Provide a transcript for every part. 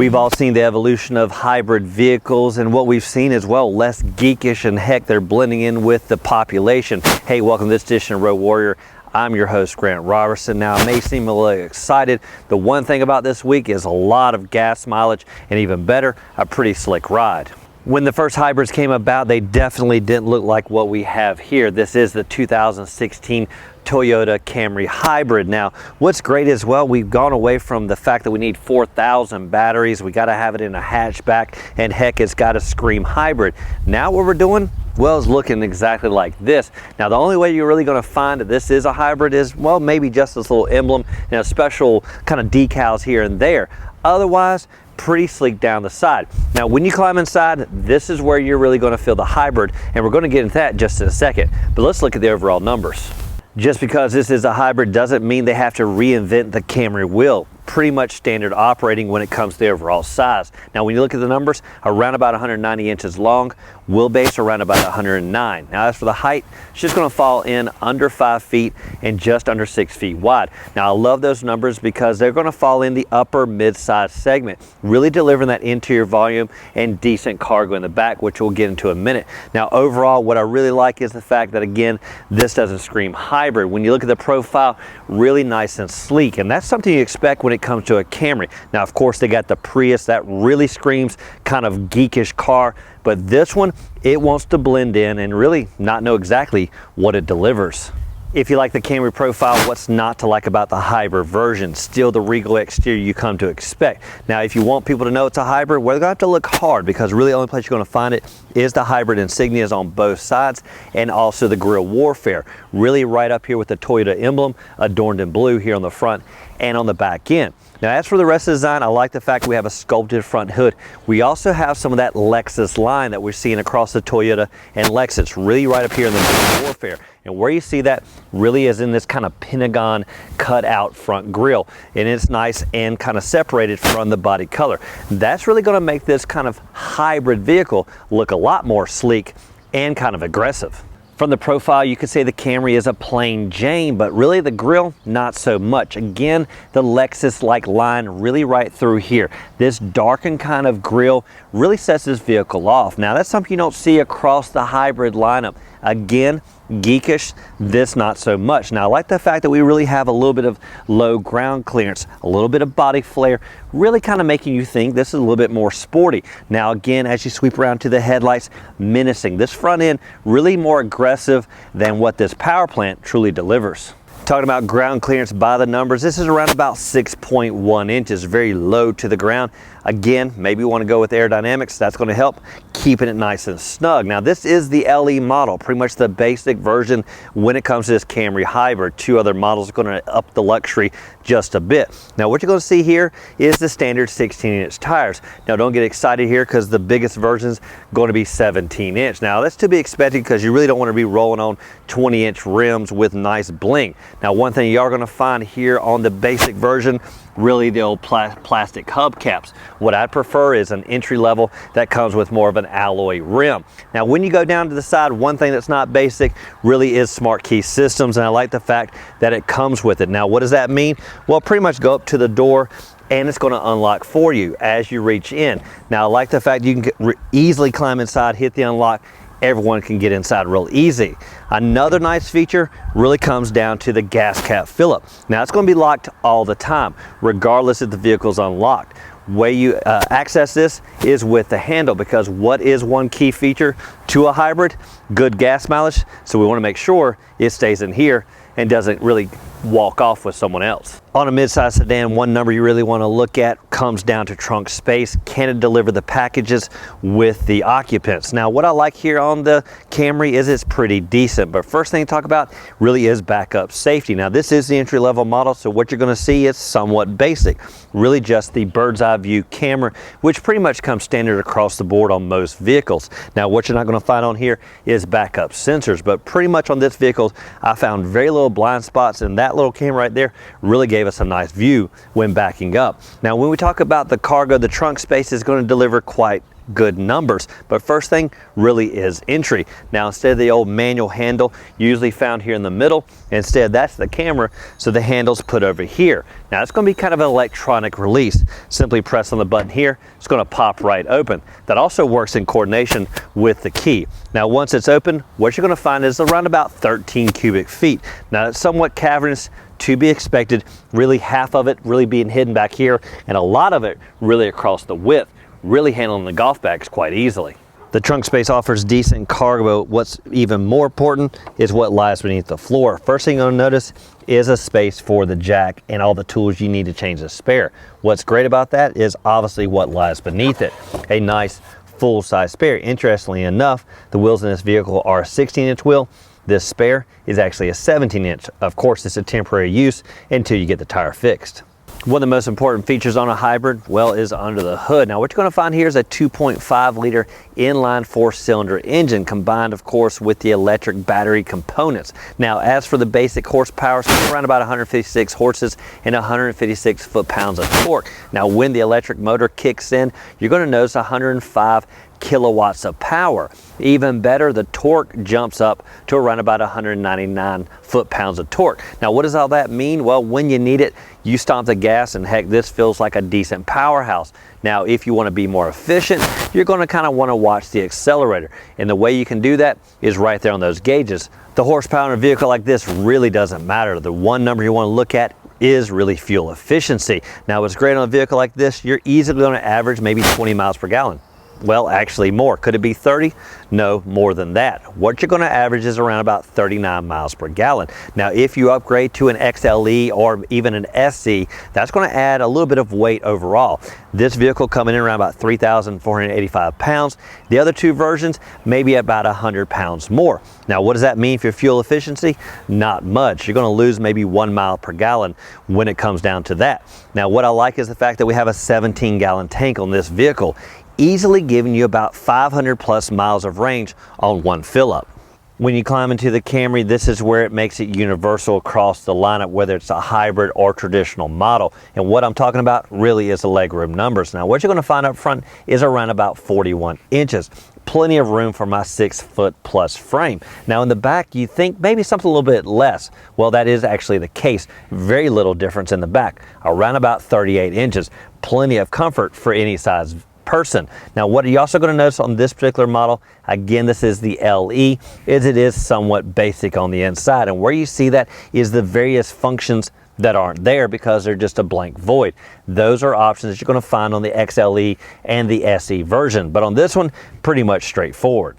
We've all seen the evolution of hybrid vehicles, and what we've seen is, well, less geekish, and heck, they're blending in with the population. Hey, welcome to this edition of Road Warrior. I'm your host, Grant Robertson. Now, I may seem a little excited. The one thing about this week is a lot of gas mileage, and even better, a pretty slick ride. When the first hybrids came about, they definitely didn't look like what we have here. This is the 2016 Toyota Camry hybrid. Now, what's great is, well, we've gone away from the fact that we need 4,000 batteries. We got to have it in a hatchback, and heck, it's got to scream hybrid. Now what we're doing, well, is looking exactly like this. Now, the only way you're really going to find that this is a hybrid is, well, maybe just this little emblem and a special kind of decals here and there. Otherwise, pretty sleek down the side. Now, when you climb inside, this is where you're really going to feel the hybrid, and we're going to get into that just in a second. But let's look at the overall numbers. Just because this is a hybrid doesn't mean they have to reinvent the Camry wheel. Pretty much standard operating when it comes to the overall size. Now, when you look at the numbers, around about 190 inches long, wheelbase around about 109. Now, as for the height, it's just going to fall in under 5 feet and just under 6 feet wide. Now, I love those numbers because they're going to fall in the upper mid-size segment, really delivering that interior volume and decent cargo in the back, which we'll get into in a minute. Now, overall, what I really like is the fact that, again, this doesn't scream hybrid. When you look at the profile, really nice and sleek, and that's something you expect when it comes to a Camry. Now, of course, they got the Prius that really screams kind of geekish car, but this one, it wants to blend in and really not know exactly what it delivers. If you like the Camry profile, what's not to like about the hybrid version? Still the regal exterior you come to expect. Now, if you want people to know it's a hybrid, well, they're going to have to look hard, because really the only place you're going to find it is the hybrid insignias on both sides, and also the Grille warfare. Really right up here with the Toyota emblem, adorned in blue here on the front and on the back end. Now, as for the rest of the design, I like the fact we have a sculpted front hood. We also have some of that Lexus line that we're seeing across the Toyota and Lexus, really right up here in the Grille warfare. And where you see that really is in this kind of pentagon cut out front grille, and it's nice and kind of separated from the body color. That's really going to make this kind of hybrid vehicle look a lot more sleek and kind of aggressive. From the profile, you could say the Camry is a plain Jane, but really the grille, not so much. Again, the Lexus-like line really right through here. This darkened kind of grille really sets this vehicle off. Now, that's something you don't see across the hybrid lineup. Again, geekish, this not so much. Now, I like the fact that we really have a little bit of low ground clearance, a little bit of body flare, really kind of making you think this is a little bit more sporty. Now, again, as you sweep around to the headlights, menacing. This front end really more aggressive than what this power plant truly delivers. Talking about ground clearance by the numbers, this is around about 6.1 inches, very low to the ground. Again, maybe you want to go with aerodynamics. That's going to help keeping it nice and snug. Now, this is the LE model, pretty much the basic version when it comes to this Camry hybrid. Two other models are going to up the luxury just a bit. Now, what you're going to see here is the standard 16-inch tires. Now, don't get excited here, because the biggest version's going to be 17-inch. Now, that's to be expected, because you really don't want to be rolling on 20-inch rims with nice bling. Now, one thing you are going to find here on the basic version, really the old plastic hubcaps. What I prefer is an entry level that comes with more of an alloy rim. Now, when you go down to the side, one thing that's not basic really is smart key systems, and I like the fact that it comes with it. Now, what does that mean? Well, pretty much go up to the door and it's going to unlock for you as you reach in. Now, I like the fact you can easily climb inside, hit the unlock. Everyone can get inside real easy. Another nice feature really comes down to the gas cap fill-up. Now, it's going to be locked all the time, regardless if the vehicle's unlocked. Way you access this is with the handle, because what is one key feature to a hybrid? Good gas mileage. So we want to make sure it stays in here and doesn't really walk off with someone else. On a midsize sedan, one number you really want to look at comes down to trunk space. Can it deliver the packages with the occupants? Now, what I like here on the Camry is it's pretty decent, but first thing to talk about really is backup safety. Now, this is the entry-level model, so what you're going to see is somewhat basic. Really just the bird's eye view camera, which pretty much comes standard across the board on most vehicles. Now, what you're not going to find on here is backup sensors, but pretty much on this vehicle, I found very little blind spots, and that little camera right there really gave us a nice view when backing up. Now, when we talk about the cargo, the trunk space is going to deliver quite good numbers. But first thing really is entry. Now, instead of the old manual handle usually found here in the middle, instead that's the camera, so the handle's put over here. Now it's going to be kind of an electronic release. Simply press on the button here, it's going to pop right open. That also works in coordination with the key. Now once it's open, what you're going to find is around about 13 cubic feet. Now it's somewhat cavernous, to be expected, really half of it really being hidden back here and a lot of it really across the width, really handling the golf bags quite easily. The trunk space offers decent cargo. What's even more important is what lies beneath the floor. First thing you'll notice is a space for the jack and all the tools you need to change the spare. What's great about that is obviously what lies beneath it. A nice full-size spare. Interestingly enough, the wheels in this vehicle are a 16-inch wheel. This spare is actually a 17-inch. Of course, it's a temporary use until you get the tire fixed. One of the most important features on a hybrid, well, is under the hood. Now, what you're going to find here is a 2.5 liter inline 4-cylinder engine combined, of course, with the electric battery components. Now, as for the basic horsepower, it's around about 156 horses and 156 foot-pounds of torque. Now, when the electric motor kicks in, you're going to notice 105 kilowatts of power. Even better, the torque jumps up to around about 199 foot-pounds of torque. Now, what does all that mean? Well, when you need it, you stomp the gas and heck, this feels like a decent powerhouse. Now, if you want to be more efficient, you're going to kind of want to watch the accelerator. And the way you can do that is right there on those gauges. The horsepower in a vehicle like this really doesn't matter. The one number you want to look at is really fuel efficiency. Now, what's great on a vehicle like this, you're easily going to average maybe 20 miles per gallon. Well, actually more. Could it be 30? No, more than that. What you're going to average is around about 39 miles per gallon. Now, if you upgrade to an XLE or even an SC, that's going to add a little bit of weight overall. This vehicle coming in around about 3,485 pounds. The other two versions, maybe about 100 pounds more. Now, what does that mean for your fuel efficiency? Not much. You're going to lose maybe 1 mile per gallon when it comes down to that. Now, what I like is the fact that we have a 17-gallon tank on this vehicle, easily giving you about 500 plus miles of range on one fill up. When you climb into the Camry, this is where it makes it universal across the lineup, whether it's a hybrid or traditional model. And what I'm talking about really is the legroom numbers. Now, what you're going to find up front is around about 41 inches. Plenty of room for my 6-foot plus frame. Now in the back, you think maybe something a little bit less. Well, that is actually the case. Very little difference in the back, around about 38 inches. Plenty of comfort for any size person. Now, what are you also going to notice on this particular model, again, this is the LE, is it is somewhat basic on the inside. And where you see that is the various functions that aren't there because they're just a blank void. Those are options that you're going to find on the XLE and the SE version. But on this one, pretty much straightforward.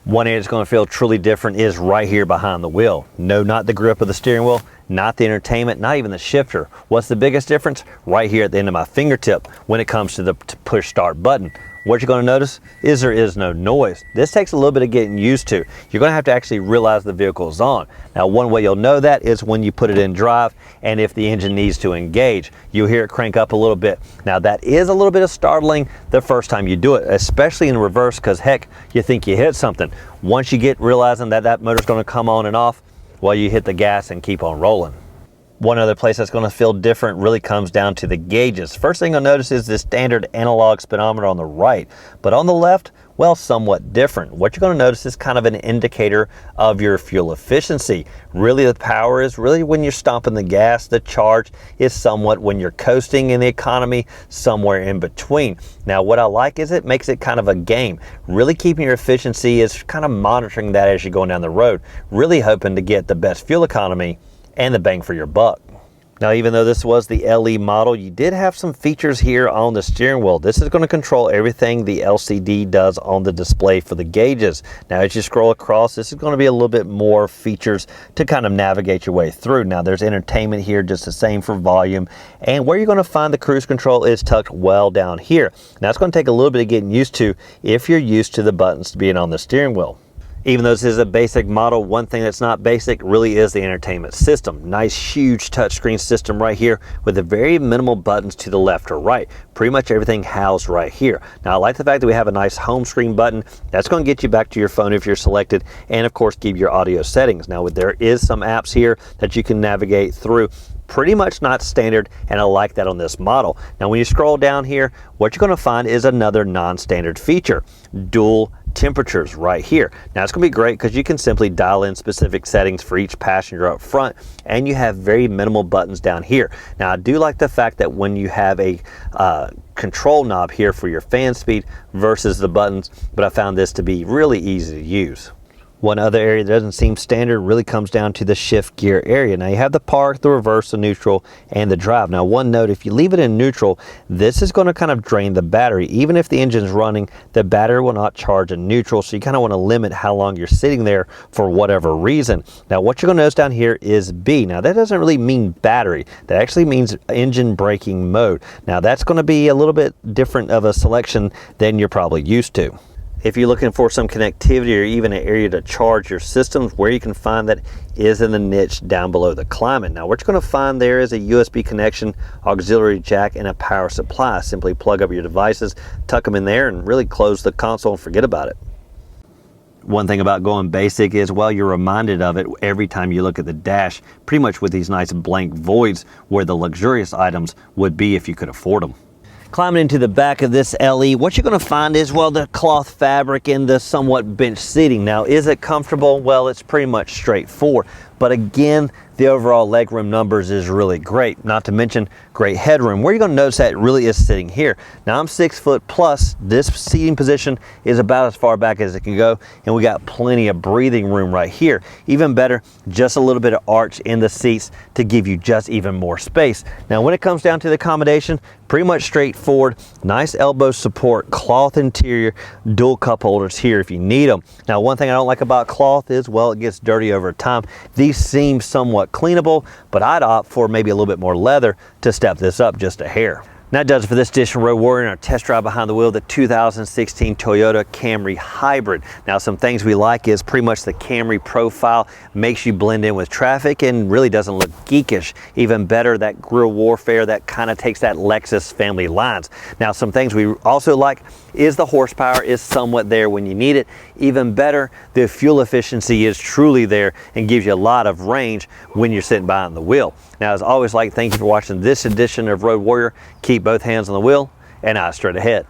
One area that's going to feel truly different is right here behind the wheel. No, not the grip of the steering wheel, not the entertainment, not even the shifter. What's the biggest difference? Right here at the end of my fingertip when it comes to the push start button. What you're going to notice is there is no noise. This takes a little bit of getting used to. You're going to have to actually realize the vehicle is on. Now, one way you'll know that is when you put it in drive and if the engine needs to engage. You'll hear it crank up a little bit. Now, that is a little bit of startling the first time you do it, especially in reverse, because heck, you think you hit something. Once you get realizing that that motor's going to come on and off, well, you hit the gas and keep on rolling. One other place that's going to feel different really comes down to the gauges. First thing you'll notice is the standard analog speedometer on the right, but on the left, well, somewhat different. What you're going to notice is kind of an indicator of your fuel efficiency. Really, the power is really when you're stomping the gas. The charge is somewhat when you're coasting in the economy, somewhere in between. Now, what I like is it makes it kind of a game. Really keeping your efficiency is kind of monitoring that as you're going down the road. Really hoping to get the best fuel economy and the bang for your buck. Now, even though this was the LE model, you did have some features here on the steering wheel. This is going to control everything the LCD does on the display for the gauges. Now, as you scroll across, this is going to be a little bit more features to kind of navigate your way through. Now, there's entertainment here, just the same for volume. And where you're going to find the cruise control is tucked well down here. Now, it's going to take a little bit of getting used to if you're used to the buttons being on the steering wheel. Even though this is a basic model, one thing that's not basic really is the entertainment system. Nice, huge touchscreen system right here with the very minimal buttons to the left or right. Pretty much everything housed right here. Now, I like the fact that we have a nice home screen button. That's going to get you back to your phone if you're selected, and of course, give your audio settings. Now, there is some apps here that you can navigate through. pretty much not standard, and I like that on this model. Now when you scroll down here, what you're going to find is another non-standard feature, dual temperatures right here. Now it's going to be great because you can simply dial in specific settings for each passenger up front, and you have very minimal buttons down here. Now I do like the fact that when you have a control knob here for your fan speed versus the buttons, but I found this to be really easy to use. One other area that doesn't seem standard really comes down to the shift gear area. Now you have the park, the reverse, the neutral, and the drive. Now one note, if you leave it in neutral, this is going to kind of drain the battery. Even if the engine's running, the battery will not charge in neutral, so you kind of want to limit how long you're sitting there for whatever reason. Now what you're going to notice down here is B. Now that doesn't really mean battery. That actually means engine braking mode. Now that's going to be a little bit different of a selection than you're probably used to. If you're looking for some connectivity or even an area to charge your systems, where you can find that is in the niche down below the climate. Now what you're going to find there is a USB connection, auxiliary jack, and a power supply. Simply plug up your devices, tuck them in there, and really close the console and forget about it. One thing about going basic is, well, you're reminded of it every time you look at the dash, pretty much with these nice blank voids where the luxurious items would be if you could afford them. Climbing into the back of this LE, what you're going to find is, well, the cloth fabric and the somewhat bench seating. Now, is it comfortable? Well, it's pretty much straightforward. But again, the overall legroom numbers is really great. Not to mention great headroom. Where you're going to notice that it really is sitting here. Now I'm 6 foot plus. This seating position is about as far back as it can go, and we got plenty of breathing room right here. Even better, just a little bit of arch in the seats to give you just even more space. Now when it comes down to the accommodation, pretty much straightforward. Nice elbow support, cloth interior, dual cup holders here if you need them. Now one thing I don't like about cloth is, well, it gets dirty over time. These seem somewhat cleanable, but I'd opt for maybe a little bit more leather to step this up just a hair. And that does it for this edition of Road Warrior and our test drive behind the wheel of the 2016 Toyota Camry Hybrid. Now some things we like is pretty much the Camry profile makes you blend in with traffic and really doesn't look geekish. Even better, that Grille warfare that kind of takes that Lexus family lines. Now some things we also like is the horsepower is somewhat there when you need it. Even better, the fuel efficiency is truly there and gives you a lot of range when you're sitting behind the wheel. Now as always, thank you for watching this edition of Road Warrior. Keep both hands on the wheel and eyes straight ahead.